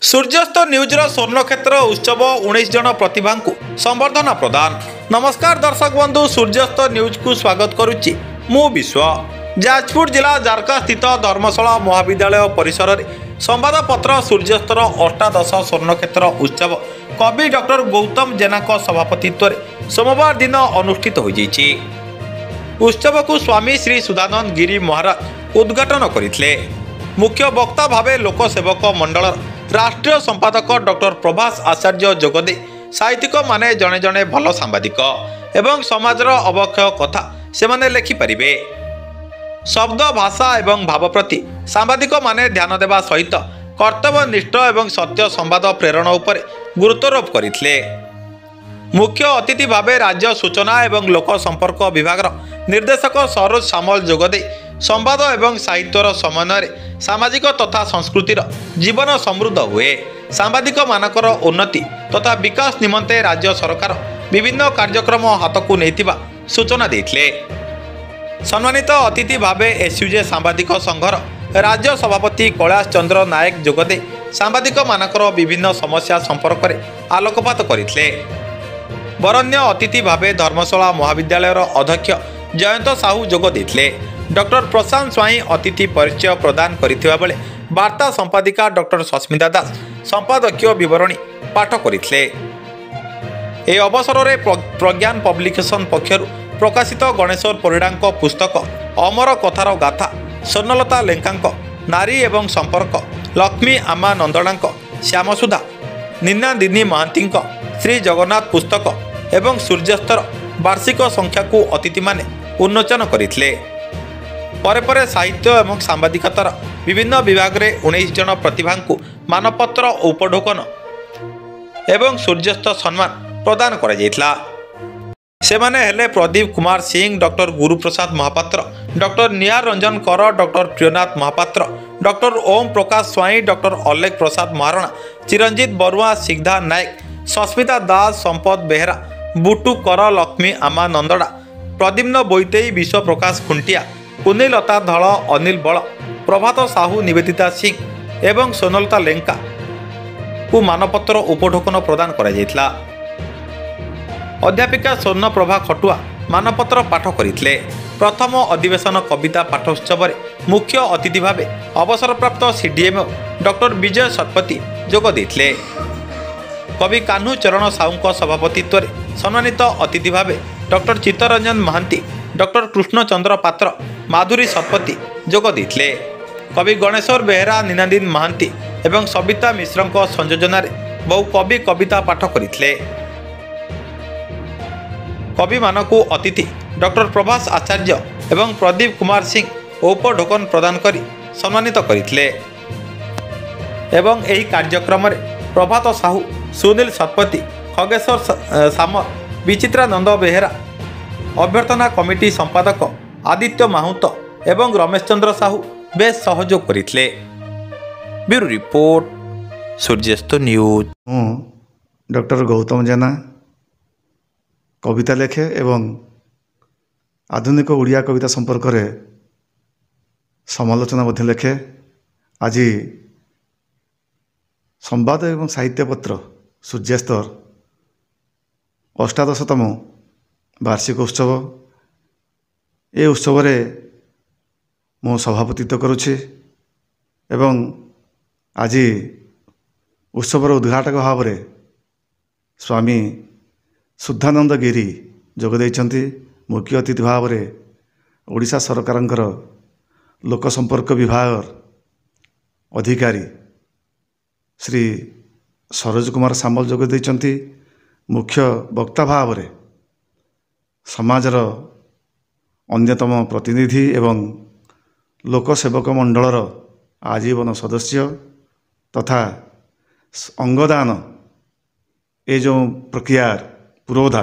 सूर्यास्त न्यूजर स्वर्णक्षेत्र उत्सव 19 जन प्रतिभा संबर्धना प्रदान। नमस्कार दर्शक बंधु, सूर्यास्त न्यूज को स्वागत करुच्ची मु विश्व। जाजपुर जिला जारका स्थित धर्मशाला महाविद्यालय परिसर में संवादपत्र सूर्यास्तर अष्टादश स्वर्णक्षेत्र उत्सव कवि डॉक्टर गौतम जेना सभापतित्व में सोमवार दिन अनुष्ठित हो जाइछि। उत्सव को स्वामी श्री सुधानंद गिरी महाराज उद्घाटन करथिले। मुख्य वक्ता भावे लोकसेवक मंडल राष्ट्रीय संपादक डॉक्टर प्रभास आचार्य जोगदे साहित्यिक माने जने जने भल सांबादिक एवं समाजर अवक्षय कथा से माने लिखि परिबे। शब्द भाषा एवं भाव प्रति सांबादिक माने ध्यान देवा सहित कर्तव्यनिष्ठ एवं सत्य संवाद प्रेरण उपर गुरुत्वारोप करथिले। मुख्य अतिथि भावे राज्य सूचना एवं लोक संपर्क विभाग निर्देशक सरोज सामल जोगदे संवाद एवं साहित्यर समन्वय सामाजिक तथा संस्कृतिर जीवन समृद्ध हुए, सांबादिक मानकर उन्नति तथा विकास निमंते राज्य सरकार विभिन्न कार्यक्रम हाथ को नैतिबा सूचना देथिले। सम्मानित अतिथि भावे एसयूजे सांबादिक संघर राज्य सभापति कैलाश चंद्र नायक जोगदे सांबादिक मानकर विभिन्न समस्या संपर्क में आलोकपात करथिले। बरण्य अतिथि भावे धर्मशाला महाविद्यालय अध्यक्ष जयंत साहू जोग देथिले। डॉक्टर प्रशांत स्वाई अतिथि परिचय प्रदान करिथिबा बेले वार्ता संपादिका डॉक्टर सस्मिता दास संपादकीय विवरणी पाठ करथिले। ए अवसर में प्रज्ञान पब्लिकेशन पक्षर प्रकाशित गणेश्वर परिडांक पुस्तक अमर कथार गाथा, स्वर्णलता लेंका नारी एवं संपर्क, लक्ष्मी आमा नंदनाक श्यामसुधा, निन्नादिनी महांती श्री जगन्नाथ पुस्तक एवं सूर्यास्तर वार्षिक संख्या को अतिथि माने उन्मोचन करथिले। परे परे साहित्य एवं सांबादिकतार विभिन्न विभाग में 19 जन प्रतिभा मानपत्र उपढोकन एवं सूर्यास्त सम्मान प्रदान करा जायतिला। सेमाने हेले प्रदीप कुमार सिंह, डॉक्टर गुरुप्रसाद महापात्र, डॉक्टर निहार रंजन कर, डॉक्टर प्रियनाथ महापात्र, डॉक्टर ओम प्रकाश स्वाई, डॉक्टर अलेख प्रसाद महारणा, चिरंजीत बरुआ, सिद्धा नायक, सस्मिता दास, संपद बेहरा, बुटू कर, लक्ष्मी आमा नंदड़ा, प्रद्युम्न बोईतेई, विश्व प्रकाश खुंटिया, कुनीलता धल, अनिल बल, प्रभात साहू, निवेदिता सिंह एवं स्वर्णलता लेंका को मानपत्र उपढोकन प्रदान करा जायतिला। अध्यापिका स्वर्ण प्रभा खटुआ मानपत्र पाठ करथिले। प्रथम अधिवेशन कविता पाठोत्सव में मुख्य अतिथि भावे अवसरप्राप्त सीडीएमओ डॉक्टर विजय शतपथी जोग देथिले। कवि कान्हू चरण साहू सभापतित्व में सम्मानित अतिथि भावे डॉक्टर चित्तरंजन महांती, डॉक्टर कृष्णचंद्र पात्र, माधुरी शतपथी जोग देथिले। कवि गणेश्वर बेहरा, निनादिन महांती एवं सविता मिश्र संयोजन बहु कवि कविता पाठ करथिले। कवि मानकु अतिथि डॉक्टर प्रभास आचार्य एवं प्रदीप कुमार सिंह उपढोकन प्रदान करी सम्मानित करथिले। एवं एही कार्यक्रम में प्रभात साहू, सुनील शतपथी, खगेश्वर सामल, विचित्रानंद बेहरा, अभ्यर्थना कमिटी संपादक आदित्य माहुत एवं रमेश चंद्र साहू बेस सहयोग करथिले। ब्यूरो रिपोर्ट, सूर्यास्त न्यूज। डॉक्टर गौतम जेना कविता लेखे एवं आधुनिक ओडिया कविता संपर्क में समालोचना मध्य लेखे। आज संवाद एवं साहित्य पत्र सूर्यास्तर अष्टादशतम वार्षिक उत्सव, ये उत्सव रे मो सभापतित्व करुछि एवं आज उत्सवर उद्घाटक भाव में स्वामी सुधानंद गिरी जोग देइछन्ति। मुख्य अतिथि भाव में ओडिशा सरकारंकर लोक संपर्क विभाग अधिकारी श्री सरोज कुमार सामल जोग देइछन्ति। मुख्य वक्ता भाव में समाजर अन्यतम प्रतिनिधि एवं लोकसेवक मंडलर आजीवन सदस्य तथा अंगदान ये जो प्रक्रिया पुरोधा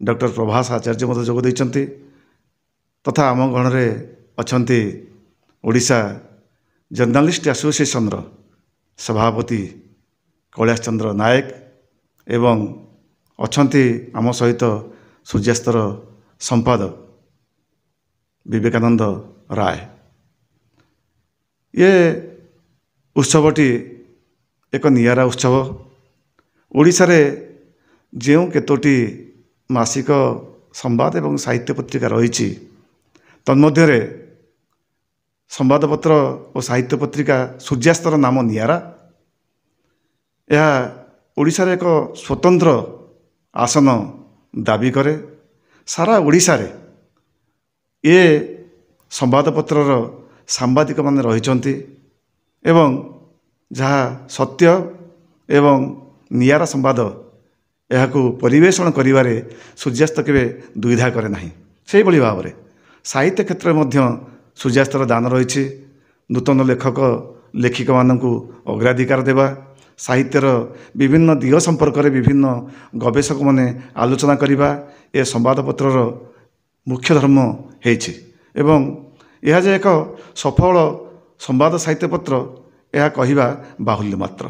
डॉक्टर प्रभास आचार्य मत जोग देइछन्ति तथा आम गण में अछन्ति ओडिशा जर्नालिस्ट एसोसिएशन सभापति कैलाश चंद्र नायक एवं अछन्ति आम सहित सूर्यास्तर संपादक विवेकानंद राय। ये उत्सवटी ଏକ ନିଆରା ଉତ୍ସବ। ଓଡ଼ିଶାରେ ଯେଉଁ କେତୋଟି ମାସିକ ସମ୍ବାଦ ଏବଂ ସାହିତ୍ୟ ପତ୍ରିକା ରହିଛି, ତନ୍ମଧ୍ୟରେ ସମ୍ବାଦପତ୍ର ଓ ସାହିତ୍ୟ ପତ୍ରିକା ସୂର୍ଯ୍ୟାସ୍ତର ନାମ ନିଆରା। ଏହା ଓଡ଼ିଶାରେ ଏକ ସ୍ୱତନ୍ତ୍ର ଆସନ ଦାବି କରେ। ସାରା ଓଡ଼ିଶାରେ ଏ ସମ୍ବାଦପତ୍ରର ସାମ୍ବାଦିକମାନେ ରହିଛନ୍ତି ଏବଂ ଯାହା ସତ୍ୟ ଏବଂ ନିଆରା ସମ୍ବାଦ ଏହାକୁ ପରିବେଷଣ କରିବାରେ ସୂର୍ଯ୍ୟାସ୍ତ କେବେ ଦ୍ୱିଧା କରେ ନାହିଁ। ସେହିଭଳି ଭାବରେ ସାହିତ୍ୟ କ୍ଷେତ୍ରରେ ମଧ୍ୟ ସୂର୍ଯ୍ୟାସ୍ତର ଦାନ ରହିଛି। ନୂତନ ଲେଖକ ଲେଖିକାମାନଙ୍କୁ ଅଗ୍ରାଧିକାର ଦେବା, ସାହିତ୍ୟର ବିଭିନ୍ନ ଦିଗ ସମ୍ପର୍କରେ ବିଭିନ୍ନ ଗବେଷକମାନେ ଆଲୋଚନା କରିବା, ଏ ସମ୍ବାଦପତ୍ରର ମୁଖ୍ୟ ଧର୍ମ ହେଇଛି ଏବଂ ଏହା ଯେ ଏକ ସଫଳ ସମ୍ବାଦ ସାହିତ୍ୟ ପତ୍ର, ଏହା କହିବା ବାହୁଲ୍ୟ ମାତ୍ର।